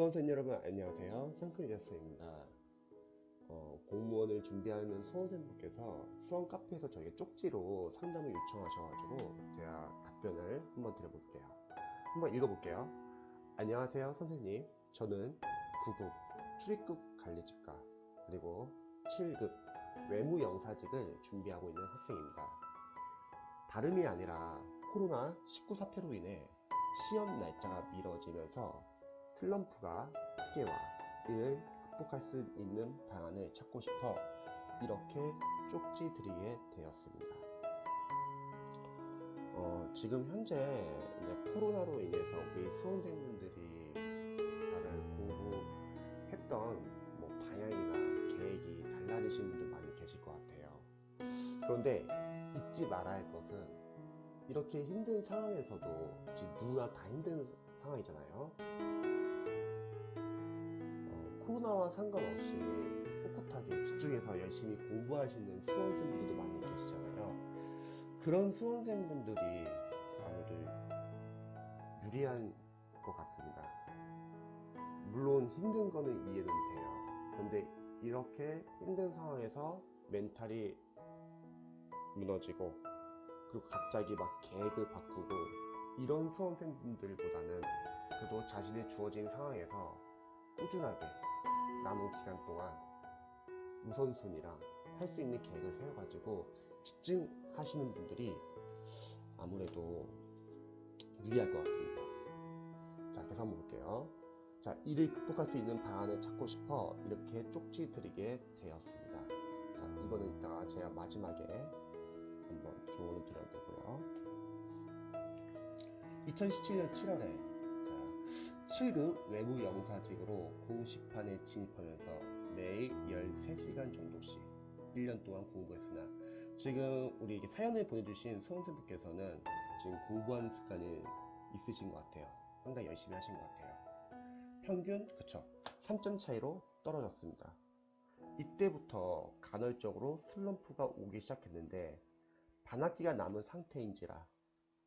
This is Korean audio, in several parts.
수험생 여러분 안녕하세요. 상크리더스입니다. 공무원을 준비하는 수험생분께서 수험 카페에서 저에게 쪽지로 상담을 요청하셔가지고 제가 답변을 한번 드려볼게요. 한번 읽어볼게요. 안녕하세요 선생님, 저는 9급 출입국 관리직과 그리고 7급 외무영사직을 준비하고 있는 학생입니다. 다름이 아니라 코로나19 사태로 인해 시험 날짜가 미뤄지면서 슬럼프가 크게 와 이를 극복할 수 있는 방안을 찾고 싶어 이렇게 쪽지 드리게 되었습니다. 지금 현재 이제 코로나로 인해서 우리 수험생분들이 다들 공부했던 방향이나 계획이 달라지신 분들 많이 계실 것 같아요. 그런데 잊지 말아야 할 것은 이렇게 힘든 상황에서도 지금 누구나 다 힘든 상황이잖아요. 코로나와 상관없이 꿋꿋하게 집중해서 열심히 공부하시는 수험생분들도 많이 계시잖아요. 그런 수험생분들이 아무래도 유리한 것 같습니다. 물론 힘든 거는 이해는 돼요. 그런데 이렇게 힘든 상황에서 멘탈이 무너지고 그리고 갑자기 막 계획을 바꾸고 이런 수험생분들보다는 그래도 자신의 주어진 상황에서 꾸준하게 남은 기간 동안 우선순위랑 할 수 있는 계획을 세워가지고 집중하시는 분들이 아무래도 유리할 것 같습니다. 자, 계속 한번 볼게요. 자, 이를 극복할 수 있는 방안을 찾고 싶어 이렇게 쪽지 드리게 되었습니다. 자, 이거는 이따가 제가 마지막에 한번 조언을 드려야 되고요. 2017년 7월에 7급 외부영사직으로 공식판에 진입하면서 매일 13시간 정도씩 1년 동안 공부했으나 지금 우리에게 사연을 보내주신 수험생분께서는 지금 공부하는 습관이 있으신 것 같아요. 상당히 열심히 하신 것 같아요. 평균 그쵸 3점 차이로 떨어졌습니다. 이때부터 간헐적으로 슬럼프가 오기 시작했는데 반학기가 남은 상태인지라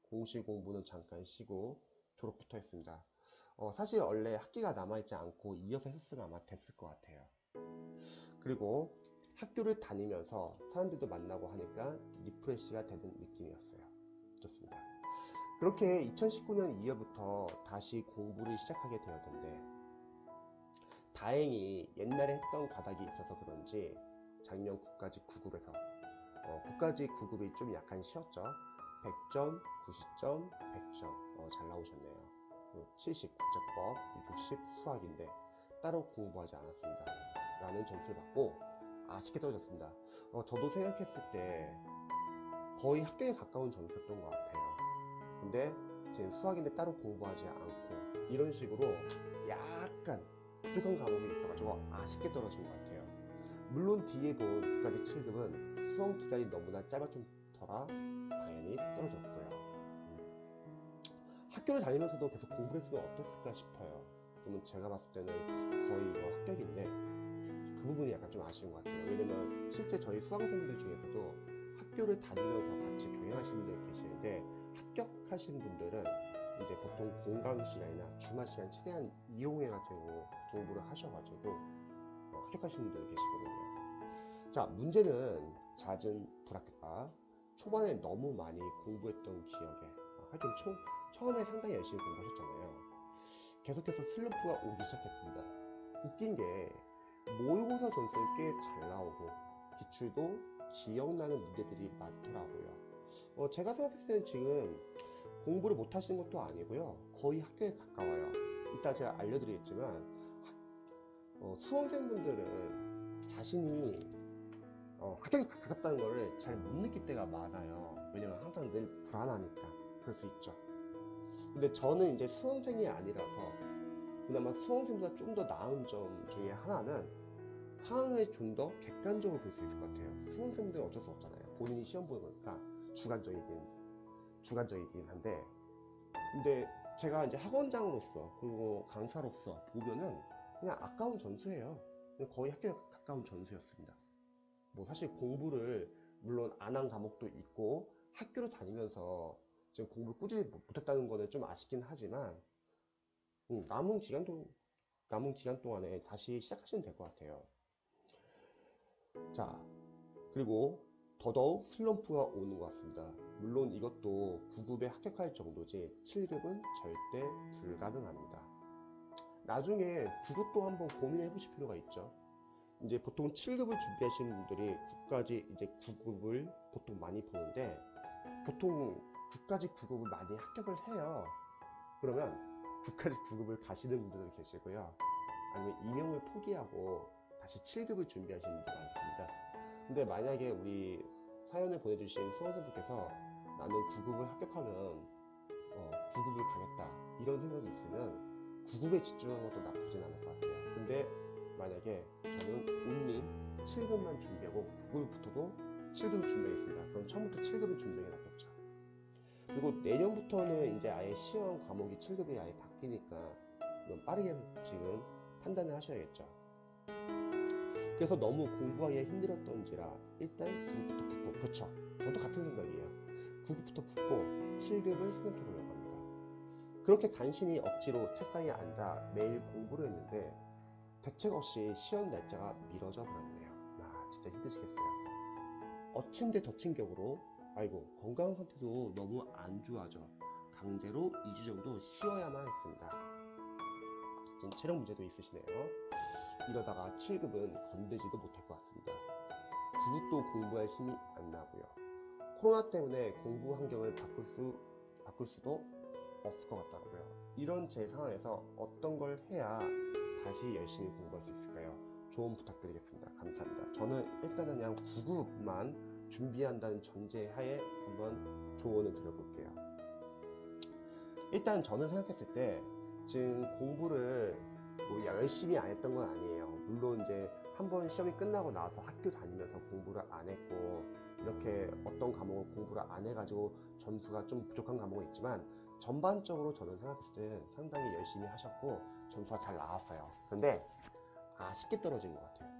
공시 공부는 잠깐 쉬고 졸업부터 했습니다. 사실 원래 학기가 남아있지 않고 이어서 했으면 아마 됐을 것 같아요. 그리고 학교를 다니면서 사람들도 만나고 하니까 리프레시가 되는 느낌이었어요. 좋습니다. 그렇게 2019년 2월부터 다시 공부를 시작하게 되었는데 다행히 옛날에 했던 가닥이 있어서 그런지 작년 국가직 9급에서 국가직 9급이 좀 약간 쉬었죠. 100점, 90점, 100점 잘 나오셨네요. 70 국제법, 60 수학인데 따로 공부하지 않았습니다 라는 점수를 받고 아쉽게 떨어졌습니다. 저도 생각했을 때 거의 합격에 가까운 점수였던 것 같아요. 근데 지금 수학인데 따로 공부하지 않고 이런 식으로 약간 부족한 과목이 있어가지고 아쉽게 떨어진 것 같아요. 물론 뒤에 본 국가직 7급은 수험 기간이 너무나 짧았던 터라 당연히 떨어졌고요. 학교를 다니면서도 계속 공부를 했으면 어땠을까 싶어요. 그러면 제가 봤을 때는 거의 이거 합격인데 그 부분이 약간 좀 아쉬운 것 같아요. 왜냐면 실제 저희 수강생들 중에서도 학교를 다니면서 같이 병행하시는 분들 계시는데 합격하신 분들은 이제 보통 공강 시간이나 주말 시간 최대한 이용해가지고 공부를 하셔가지고 합격하시는 분들 계시거든요. 자, 문제는 잦은 불합격과 초반에 너무 많이 공부했던 기억에 하긴 처음에 상당히 열심히 공부하셨잖아요. 계속해서 슬럼프가 오기 시작했습니다. 웃긴 게 모의고사 점수는 꽤 잘 나오고 기출도 기억나는 문제들이 많더라고요. 제가 생각했을 때는 지금 공부를 못 하시는 것도 아니고요, 거의 합격에 가까워요. 이따 제가 알려드리겠지만 수험생분들은 자신이 합격에 가깝다는 거를 잘 못 느낄 때가 많아요. 왜냐면 항상 늘 불안하니까 그럴 수 있죠. 근데 저는 이제 수험생이 아니라서 그나마 수험생보다 좀 더 나은 점 중에 하나는 상황을 좀 더 객관적으로 볼 수 있을 것 같아요. 수험생들은 어쩔 수 없잖아요. 본인이 시험 보는 거니까 주관적이긴 한데, 근데 제가 이제 학원장으로서 그리고 강사로서 보면은 그냥 아까운 전수예요. 그냥 거의 학교에 가까운 전수였습니다. 뭐 사실 공부를 물론 안 한 과목도 있고 학교를 다니면서 지금 공부를 꾸준히 못했다는 거는 좀 아쉽긴 하지만 남은 기간도 남은 기간 동안에 다시 시작하시면 될 것 같아요. 자, 그리고 더더욱 슬럼프가 오는 것 같습니다. 물론 이것도 9급에 합격할 정도지 7급은 절대 불가능합니다. 나중에 9급도 한번 고민해 보실 필요가 있죠. 이제 보통 7급을 준비하시는 분들이 9까지 이제 9급을 보통 많이 보는데, 보통 9까지 9급을 많이 합격을 해요. 그러면 9까지 9급을 가시는 분들도 계시고요. 아니면 임용을 포기하고 다시 7급을 준비하시는 분도 많습니다. 근데 만약에 우리 사연을 보내주신 수험생분께서 나는 9급을 합격하면 9급을 가겠다 이런 생각이 있으면 9급에 집중하는 것도 나쁘진 않을 것 같아요. 근데 만약에 저는 온리 7급만 준비하고 9급부터도 7급을 준비하겠습니다. 그럼 처음부터 7급을 준비하는 게 낫겠죠. 그리고 내년부터는 이제 아예 시험 과목이 7급이 아예 바뀌니까 빠르게 지금 판단을 하셔야겠죠. 그래서 너무 공부하기가 힘들었던지라 일단 9급부터 붙고, 그렇죠, 저도 같은 생각이에요. 9급부터 붙고 7급을 생각해 보려고 합니다. 그렇게 간신히 억지로 책상에 앉아 매일 공부를 했는데 대책 없이 시험 날짜가 미뤄져 버렸네요. 진짜 힘드시겠어요. 엎친 데 덮친 격으로 아이고 건강 상태도 너무 안 좋아져 강제로 2주 정도 쉬어야만 했습니다. 지금 체력 문제도 있으시네요. 이러다가 7급은 건들지도 못할 것 같습니다. 9급도 공부할 힘이 안 나고요. 코로나 때문에 공부 환경을 바꿀 수도 없을 것 같더라고요. 이런 제 상황에서 어떤 걸 해야 다시 열심히 공부할 수 있을까요? 조언 부탁드리겠습니다. 감사합니다. 저는 일단은 그냥 9급만 준비한다는 전제하에 한번 조언을 드려볼게요. 일단 저는 생각했을 때 지금 공부를 뭐 열심히 안 했던 건 아니에요. 물론 이제 한번 시험이 끝나고 나서 학교 다니면서 공부를 안 했고 이렇게 어떤 과목을 공부를 안 해가지고 점수가 좀 부족한 과목은 있지만 전반적으로 저는 생각했을 때 상당히 열심히 하셨고 점수가 잘 나왔어요. 근데 아쉽게 떨어진 것 같아요.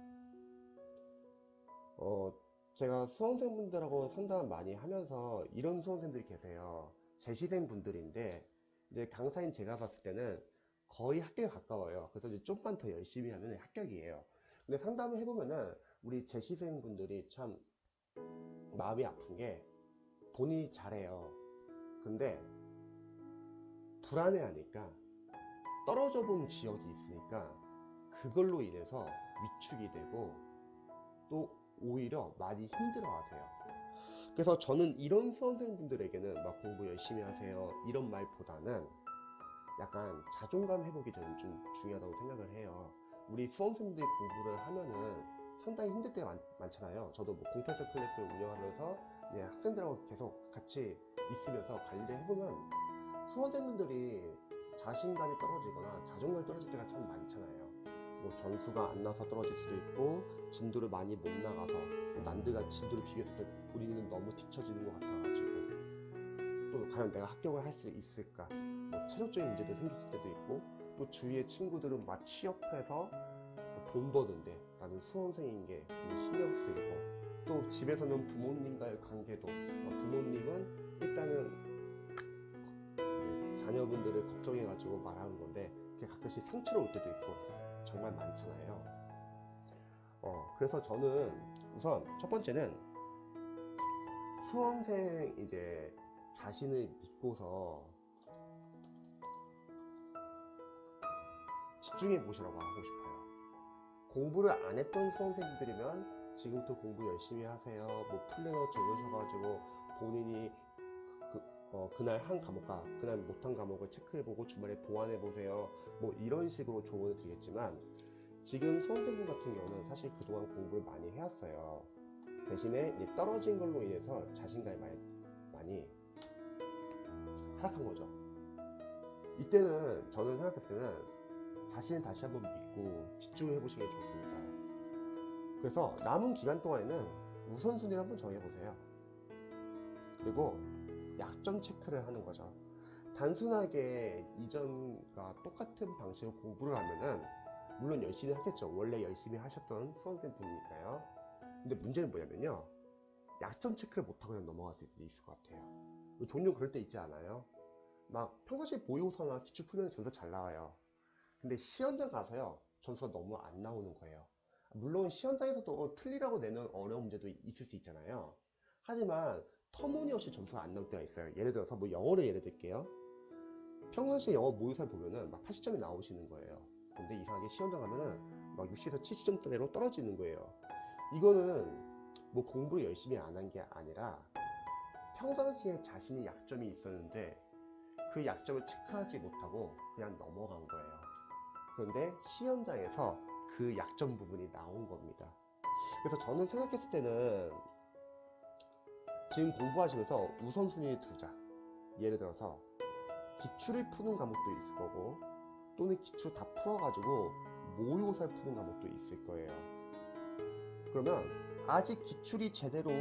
제가 수험생분들하고 상담 많이 하면서 이런 수험생들이 계세요. 재시생 분들인데 이제 강사인 제가 봤을 때는 거의 합격에 가까워요. 그래서 이제 좀만 더 열심히 하면 합격이에요. 근데 상담을 해보면은 우리 재시생 분들이 참 마음이 아픈 게 본인이 잘해요. 근데 불안해하니까 떨어져 본 지역이 있으니까 그걸로 인해서 위축이 되고 또 오히려 많이 힘들어 하세요. 그래서 저는 이런 수험생분들에게는 막 공부 열심히 하세요 이런 말보다는 약간 자존감 회복이 저는 좀 중요하다고 생각을 해요. 우리 수험생들이 공부를 하면은 상당히 힘들 때가 많잖아요. 저도 뭐 공패스 클래스를 운영하면서 학생들하고 계속 같이 있으면서 관리를 해보면 수험생분들이 자신감이 떨어지거나 자존감이 떨어질 때가 참 많잖아요. 뭐 점수가 안 나서 떨어질 수도 있고 진도를 많이 못 나가서 남들과 진도를 비교했을 때 본인은 너무 뒤처지는 것 같아가지고 또 과연 내가 합격을 할 수 있을까, 뭐 체력적인 문제도 생겼을 때도 있고 또 주위의 친구들은 막 취업해서 돈 버는데 나는 수험생인 게 신경 쓰이고 또 집에서는 부모님과의 관계도 부모님은 일단은 자녀분들을 걱정해가지고 말하는 건데 그게 가끔씩 상처로 올 때도 있고 정말 많잖아요. 그래서 저는 우선 첫 번째는 수험생 이제 자신을 믿고서 집중해 보시라고 하고 싶어요. 공부를 안 했던 수험생들이면 지금부터 공부 열심히 하세요. 뭐 플래너 적으셔가지고 본인이 그날 한 과목과 그날 못한 과목을 체크해보고 주말에 보완해보세요. 뭐 이런 식으로 조언을 드리겠지만 지금 수험생분 같은 경우는 사실 그동안 공부를 많이 해왔어요. 대신에 이제 떨어진 걸로 인해서 자신감이 많이 하락한 거죠. 이때는 저는 생각했을 때는 자신을 다시 한번 믿고 집중해 보시는 게 좋습니다. 그래서 남은 기간 동안에는 우선순위를 한번 정해보세요. 그리고 약점 체크를 하는 거죠. 단순하게 이전과 똑같은 방식으로 공부를 하면은 물론 열심히 하겠죠. 원래 열심히 하셨던 수험생분이니까요. 근데 문제는 뭐냐면요, 약점 체크를 못하고 그냥 넘어갈 수 있을 것 같아요. 종종 그럴 때 있지 않아요? 막 평상시에 모의고사나 기출 풀면 점수 잘 나와요. 근데 시험장 가서요, 점수가 너무 안 나오는 거예요. 물론 시험장에서도 틀리라고 내는 어려운 문제도 있을 수 있잖아요. 하지만 터무니없이 점수가 안 나올 때가 있어요. 예를 들어서 뭐 영어를 예를 들게요. 평상시에 영어 모의고사 보면은 막 80점이 나오시는 거예요. 근데 이상하게 시험장 가면은 막 60에서 70점대로 떨어지는 거예요. 이거는 뭐 공부를 열심히 안 한 게 아니라 평상시에 자신이 약점이 있었는데 그 약점을 체크하지 못하고 그냥 넘어간 거예요. 그런데 시험장에서 그 약점 부분이 나온 겁니다. 그래서 저는 생각했을 때는 지금 공부하시면서 우선순위를 두자. 예를 들어서 기출을 푸는 과목도 있을 거고, 또는 기출 다 풀어가지고 모의고사를 푸는 과목도 있을 거예요. 그러면 아직 기출이 제대로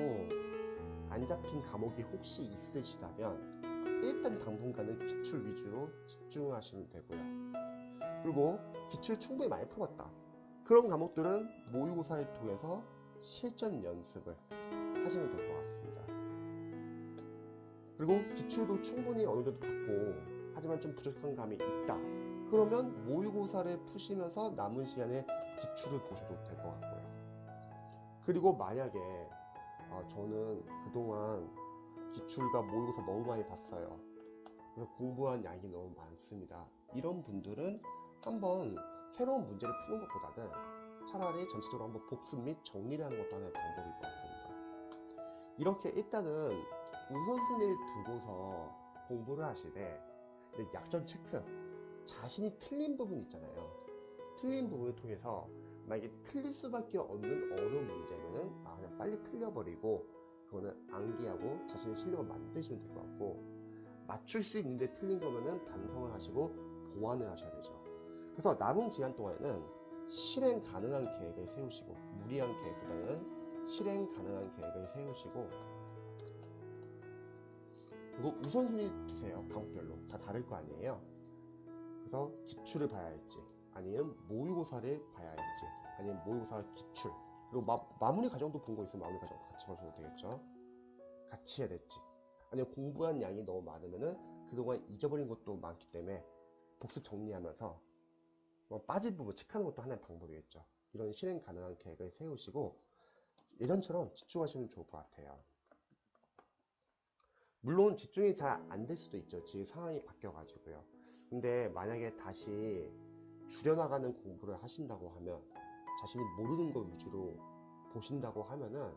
안 잡힌 과목이 혹시 있으시다면 일단 당분간은 기출 위주로 집중하시면 되고요. 그리고 기출 충분히 많이 풀었다. 그런 과목들은 모의고사를 통해서 실전 연습을 하시면 될 것 같습니다. 그리고 기출도 충분히 어느 정도 받고 하지만 좀 부족한 감이 있다. 그러면 모의고사를 푸시면서 남은 시간에 기출을 보셔도 될 것 같고요. 그리고 만약에 저는 그동안 기출과 모의고사 너무 많이 봤어요. 그래서 공부한 양이 너무 많습니다. 이런 분들은 한번 새로운 문제를 푸는 것보다는 차라리 전체적으로 한번 복습 및 정리를 하는 것도 하나의 방법일 것 같습니다. 이렇게 일단은 우선순위를 두고서 공부를 하시되 약점 체크, 자신이 틀린 부분 있잖아요. 틀린 부분을 통해서 만약에 틀릴 수밖에 없는 어려운 문제면은 그냥 빨리 틀려버리고 그거는 암기하고 자신의 실력을 만드시면 될 것 같고, 맞출 수 있는데 틀린 거면은 반성을 하시고 보완을 하셔야 되죠. 그래서 남은 기간 동안에는 실행 가능한 계획을 세우시고, 무리한 계획보다는 실행 가능한 계획을 세우시고, 그리고 우선순위 두세요. 과목별로 다 다를 거 아니에요. 그래서 기출을 봐야 할지, 아니면 모의고사를 봐야 할지, 아니면 모의고사 기출, 그리고 마무리 과정도 본 거 있으면 마무리 과정도 같이 보셔도 되겠죠. 같이 해야 될지, 아니면 공부한 양이 너무 많으면은 그동안 잊어버린 것도 많기 때문에 복습 정리하면서 빠진 부분 체크하는 것도 하나의 방법이겠죠. 이런 실행 가능한 계획을 세우시고 예전처럼 집중하시면 좋을 것 같아요. 물론 집중이 잘 안 될 수도 있죠. 지금 상황이 바뀌어 가지고요. 근데 만약에 다시 줄여나가는 공부를 하신다고 하면, 자신이 모르는 것 위주로 보신다고 하면은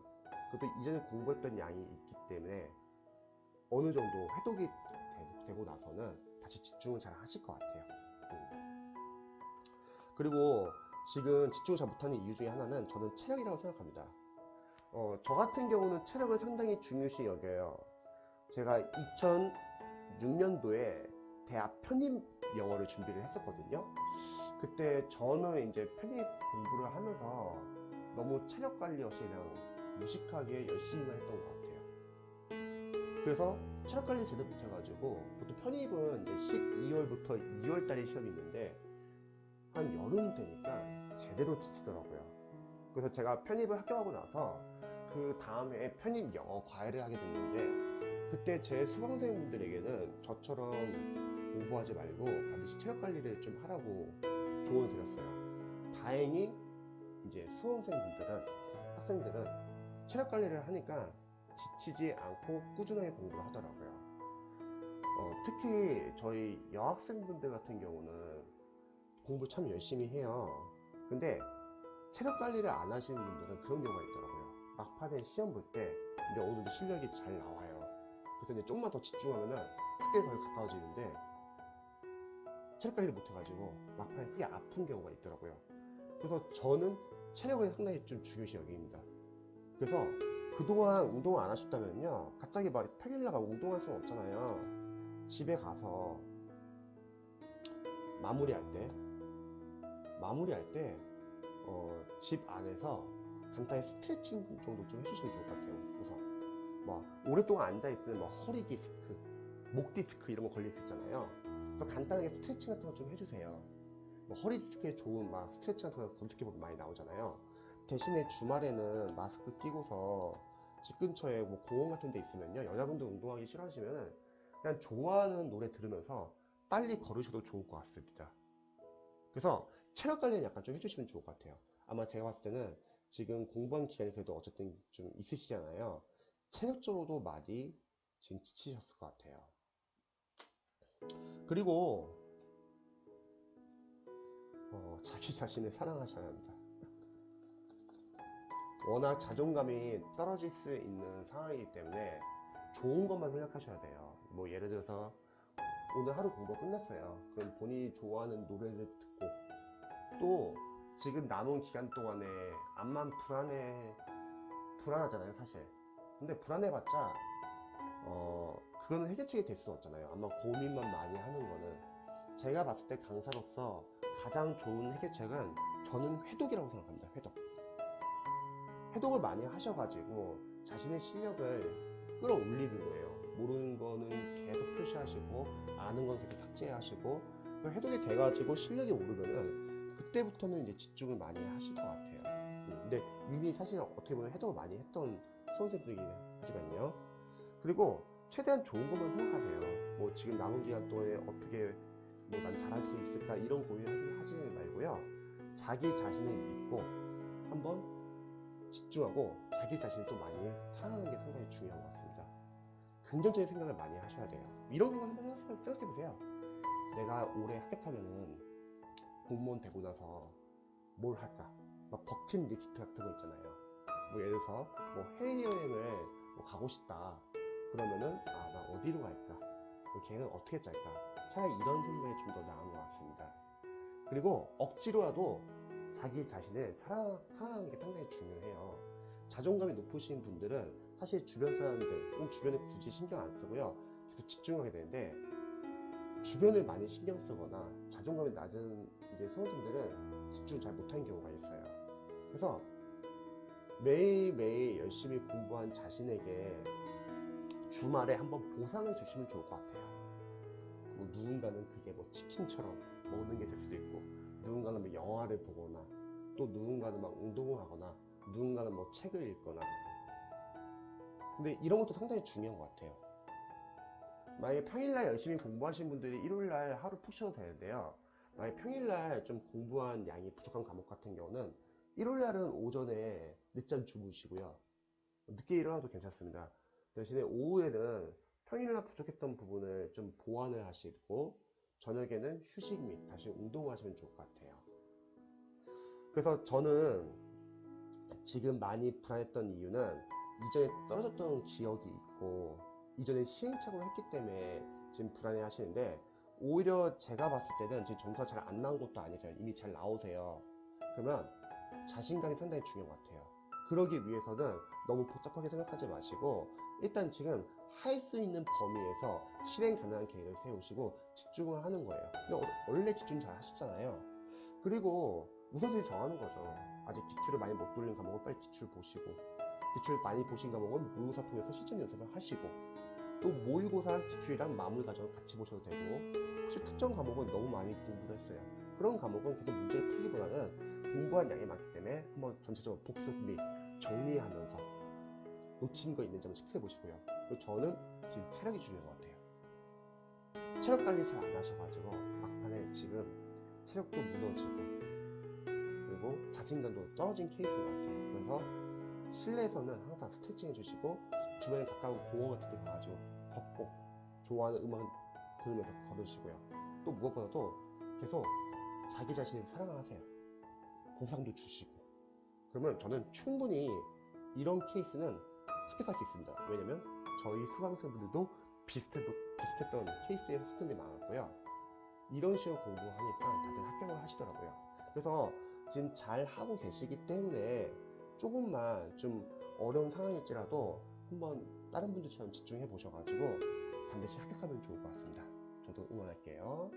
그래도 이전에 공부했던 양이 있기 때문에 어느 정도 해독이 되고 나서는 다시 집중을 잘 하실 것 같아요. 그리고 지금 집중을 잘 못하는 이유 중에 하나는 저는 체력이라고 생각합니다. 저 같은 경우는 체력을 상당히 중요시 여겨요. 제가 2006년도에 대학 편입 영어를 준비를 했었거든요. 그때 저는 이제 편입 공부를 하면서 너무 체력 관리 없이 그냥 무식하게 열심히만 했던 것 같아요. 그래서 체력 관리 제대로 못해가지고, 보통 편입은 이제 12월부터 2월달에 시험이 있는데 한 여름 되니까 제대로 지치더라고요. 그래서 제가 편입을 합격하고 나서 그 다음에 편입 영어 과외를 하게 됐는데, 그때 제 수강생분들에게는 저처럼 공부하지 말고 반드시 체력 관리를 좀 하라고 조언을 드렸어요. 다행히 이제 학생들은 체력 관리를 하니까 지치지 않고 꾸준하게 공부를 하더라고요. 특히 저희 여학생분들 같은 경우는 공부 참 열심히 해요. 근데 체력 관리를 안 하시는 분들은 그런 경우가 있더라고요. 막판에 시험 볼 때 근데 어느 정도 실력이 잘 나와요. 그래서 이제 조금만 더 집중하면은 합격에 거의 가까워지는데 체력 관리를 못 해가지고 막판에 크게 아픈 경우가 있더라고요. 그래서 저는 체력을 상당히 좀 중요시 여깁니다. 그래서 그동안 운동을 안 하셨다면요, 갑자기 막 평일날 운동할 수는 없잖아요. 집에 가서 마무리할 때 집 안에서 간단히 스트레칭 정도 좀 해주시면 좋을 것 같아요. 우선 막 오랫동안 앉아있으면 막 허리 디스크, 목 디스크 이런 거 걸릴 수 있잖아요. 그래서 간단하게 스트레칭 같은 거 좀 해주세요. 뭐 허리 디스크에 좋은 막 스트레칭 같은 거 검색해보면 많이 나오잖아요. 대신에 주말에는 마스크 끼고서 집 근처에 뭐 공원 같은 데 있으면요, 여자분들 운동하기 싫어하시면 그냥 좋아하는 노래 들으면서 빨리 걸으셔도 좋을 것 같습니다. 그래서 체력 관리는 약간 좀 해주시면 좋을 것 같아요. 아마 제가 봤을 때는 지금 공부한 기간이 그래도 어쨌든 좀 있으시잖아요. 체력적으로도 많이 지금 지치셨을 것 같아요. 그리고 자기 자신을 사랑하셔야 합니다. 워낙 자존감이 떨어질 수 있는 상황이기 때문에 좋은 것만 생각하셔야 돼요. 뭐 예를 들어서 오늘 하루 공부가 끝났어요. 그럼 본인이 좋아하는 노래를 듣고, 또 지금 남은 기간 동안에 암만 불안하잖아요, 사실. 근데 불안해봤자 그거는 해결책이 될 수 없잖아요. 암만 고민만 많이 하는 거는. 제가 봤을 때 강사로서 가장 좋은 해결책은 저는 회독이라고 생각합니다. 회독을 많이 하셔가지고 자신의 실력을 끌어올리는 거예요. 모르는 거는 계속 표시하시고, 아는 건 계속 삭제하시고, 그 회독이 돼가지고 실력이 오르면은 그때부터는 이제 집중을 많이 하실 것 같아요. 근데 이미 사실 어떻게 보면 회독을 많이 했던 수험생들이긴 하지만요. 그리고 최대한 좋은 것만 생각하세요. 뭐 지금 남은 기간 동안에 어떻게 뭐 난 잘할 수 있을까 이런 고민을 하지 말고요. 자기 자신을 믿고 한번 집중하고 자기 자신을 또 많이 사랑하는 게 상당히 중요한 것 같습니다. 긍정적인 생각을 많이 하셔야 돼요. 이런 거 한번 생각해 보세요. 내가 올해 합격하면은 공무원 되고 나서 뭘 할까? 막 버킷리스트 같은 거 있잖아요. 뭐 예를 들어서 뭐 해외여행을 뭐 가고 싶다. 그러면은 나 어디로 갈까? 계획은 어떻게 짤까? 차라리 이런 생각이 좀 더 나은 것 같습니다. 그리고 억지로라도 자기 자신을 사랑하는 게 상당히 중요해요. 자존감이 높으신 분들은 사실 주변 사람들, 주변에 굳이 신경 안 쓰고요. 계속 집중하게 되는데, 주변을 많이 신경 쓰거나 자존감이 낮은 이제 수험생들은 집중 잘 못하는 경우가 있어요. 그래서 매일매일 열심히 공부한 자신에게 주말에 한번 보상을 주시면 좋을 것 같아요. 뭐 누군가는 그게 뭐 치킨처럼 먹는 게 될 수도 있고, 누군가는 뭐 영화를 보거나, 또 누군가는 막 운동을 하거나, 누군가는 뭐 책을 읽거나. 근데 이런 것도 상당히 중요한 것 같아요. 만약에 평일날 열심히 공부하신 분들이 일요일날 하루 푹 쉬어도 되는데요. 만약에 평일날 좀 공부한 양이 부족한 과목 같은 경우는 일요일날은 오전에 늦잠 주무시고요. 늦게 일어나도 괜찮습니다. 대신에 오후에는 평일날 부족했던 부분을 좀 보완을 하시고, 저녁에는 휴식 및 다시 운동을 하시면 좋을 것 같아요. 그래서 저는 지금 많이 불안했던 이유는 이전에 떨어졌던 기억이 있고, 이전에 시행착오를 했기 때문에 지금 불안해 하시는데, 오히려 제가 봤을 때는 지금 점수가 잘 안 나온 것도 아니세요. 이미 잘 나오세요. 그러면 자신감이 상당히 중요한 것 같아요. 그러기 위해서는 너무 복잡하게 생각하지 마시고, 일단 지금 할 수 있는 범위에서 실행 가능한 계획을 세우시고 집중을 하는 거예요. 근데 원래 집중 잘 하셨잖아요. 그리고 우선순위 정하는 거죠. 아직 기출을 많이 못 돌린 과목은 빨리 기출 보시고, 기출 많이 보신 과목은 모의고사 통해서 실전 연습을 하시고, 또 모의고사 기출이랑 마무리 과정을 같이 보셔도 되고, 혹시 특정 과목은 너무 많이 공부를 했어요. 그런 과목은 계속 문제를 풀기보다는 공부한 양이 많기 때문에 한번 전체적으로 복습 및 정리하면서 놓친 거 있는지 한번 체크해 보시고요. 그리고 저는 지금 체력이 중요한 것 같아요. 체력 관리 잘 안 하셔가지고 막판에 지금 체력도 무너지고, 그리고 자신감도 떨어진 케이스인 것 같아요. 그래서 실내에서는 항상 스트레칭 해주시고, 주변에 가까운 공원 같은 데 가가지고 걷고, 좋아하는 음악 들으면서 걸으시고요. 또 무엇보다도 계속 자기 자신을 사랑하세요. 보상도 주시고. 그러면 저는 충분히 이런 케이스는 합격할 수 있습니다. 왜냐면 저희 수강생분들도 비슷했던 케이스의 학생들이 많았고요. 이런 식으로 공부하니까 다들 합격을 하시더라고요. 그래서 지금 잘 하고 계시기 때문에 조금만 좀 어려운 상황일지라도 한번 다른 분들처럼 집중해 보셔가지고 반드시 합격하면 좋을 것 같습니다. 저도 응원할게요.